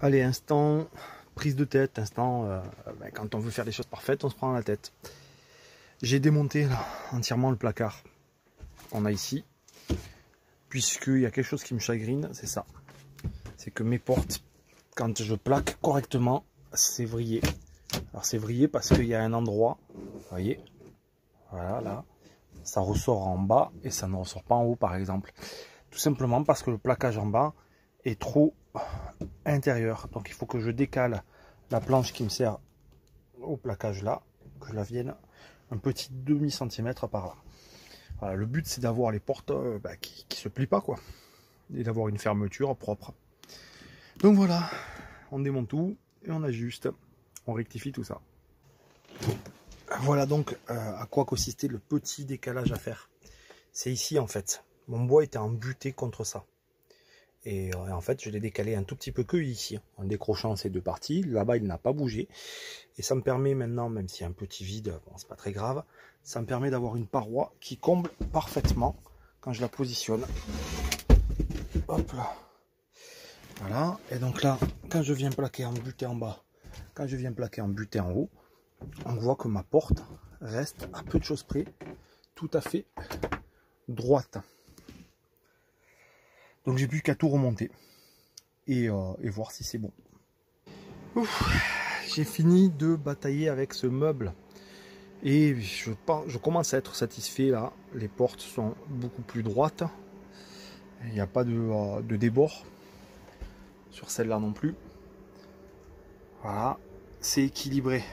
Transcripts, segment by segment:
Allez, instant prise de tête, instant quand on veut faire les choses parfaites, on se prend la tête. J'ai démonté là, entièrement le placard qu'on a ici, puisqu'il y a quelque chose qui me chagrine, c'est ça. C'est que mes portes, quand je plaque correctement, c'est vrillé. Alors c'est vrillé parce qu'il y a un endroit, vous voyez, voilà, là, ça ressort en bas et ça ne ressort pas en haut par exemple. Tout simplement parce que le plaquage en bas est trop intérieur. Donc il faut que je décale la planche qui me sert au plaquage là, que je la vienne un petit demi-centimètre par là. Voilà, le but c'est d'avoir les portes qui se plient pas quoi, et d'avoir une fermeture propre. Donc voilà, on démonte tout et on ajuste, on rectifie tout ça. Voilà donc à quoi consistait le petit décalage à faire. C'est ici en fait, mon bois était embuté contre ça. Et en fait, je l'ai décalé un tout petit peu que ici, en décrochant ces deux parties. Là-bas, il n'a pas bougé. Et ça me permet maintenant, même s'il y a un petit vide, bon, c'est pas très grave, ça me permet d'avoir une paroi qui comble parfaitement quand je la positionne. Hop là. Voilà. Et donc là, quand je viens plaquer en buté en bas, quand je viens plaquer en buté en haut, on voit que ma porte reste à peu de choses près, tout à fait droite. Donc j'ai plus qu'à tout remonter et voir si c'est bon. J'ai fini de batailler avec ce meuble et je commence à être satisfait là. Les portes sont beaucoup plus droites. Il n'y a pas de débord sur celle-là non plus. Voilà, c'est équilibré.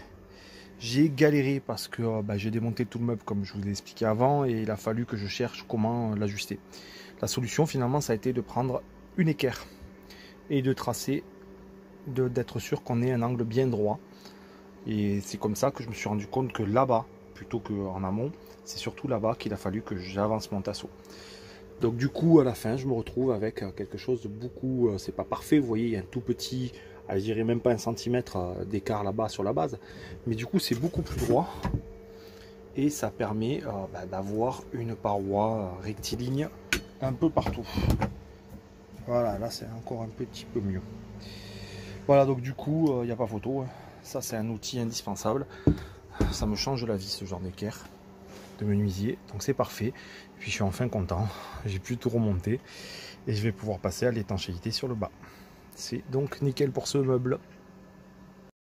J'ai galéré parce que j'ai démonté tout le meuble comme je vous l'ai expliqué avant et il a fallu que je cherche comment l'ajuster. La solution finalement ça a été de prendre une équerre et de tracer, d'être sûr qu'on ait un angle bien droit. Et c'est comme ça que je me suis rendu compte que là-bas, plutôt qu'en amont, c'est surtout là-bas qu'il a fallu que j'avance mon tasseau. Donc du coup à la fin je me retrouve avec quelque chose de beaucoup, c'est pas parfait, vous voyez il y a un tout petit, je dirais même pas 1 centimètre d'écart là-bas sur la base, mais du coup c'est beaucoup plus droit et ça permet d'avoir une paroi rectiligne un peu partout. Voilà, là c'est encore un petit peu mieux. Voilà, donc du coup il n'y a pas photo, ça c'est un outil indispensable, ça me change la vie ce genre d'équerre de menuisier, donc c'est parfait. Et puis je suis enfin content, j'ai pu tout remonter et je vais pouvoir passer à l'étanchéité sur le bas. C'est donc nickel pour ce meuble.